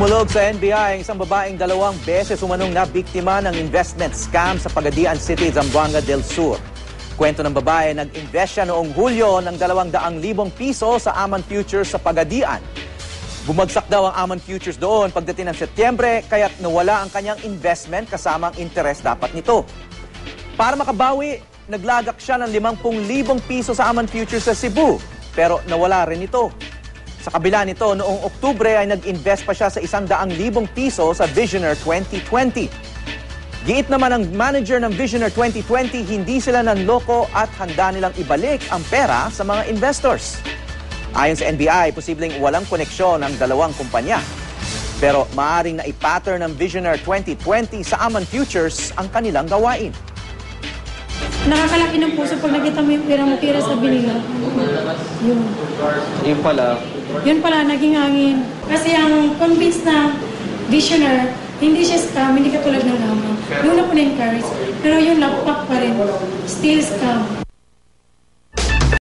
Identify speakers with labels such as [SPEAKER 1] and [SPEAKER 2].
[SPEAKER 1] Dumulog sa NBI ang isang babaeng 2 beses umanong na biktima ng investment scam sa Pagadian City, Zamboanga del Sur. Kwento ng babae, nag-invest siya noong Hulyo ng 200,000 piso sa Aman Futures sa Pagadian. Bumagsak daw ang Aman Futures doon pagdating ng Setyembre, kaya't nawala ang kanyang investment kasama ang interest dapat nito. Para makabawi, naglagak siya ng 50,000 piso sa Aman Futures sa Cebu, pero nawala rin ito. Sa kabila nito, noong Oktubre ay nag-invest pa siya sa 100,000 piso sa Visioner 2020. Giit naman ng manager ng Visioner 2020, hindi sila nanloko at handa nilang ibalik ang pera sa mga investors. Ayon sa NBI, posibleng walang koneksyon ang dalawang kumpanya. Pero maaaring na-pattern ng Visioner 2020 sa Aman Futures ang kanilang gawain.
[SPEAKER 2] Nakakalaki ng puso pag nakita mo yung pira sa binila. Yun. Yun pala, naging hangin. Kasi ang convinced na Visioner, hindi siya scam, hindi katulad ng Rama. Yung na po na-encourage, pero yung laptop pa rin, still scam.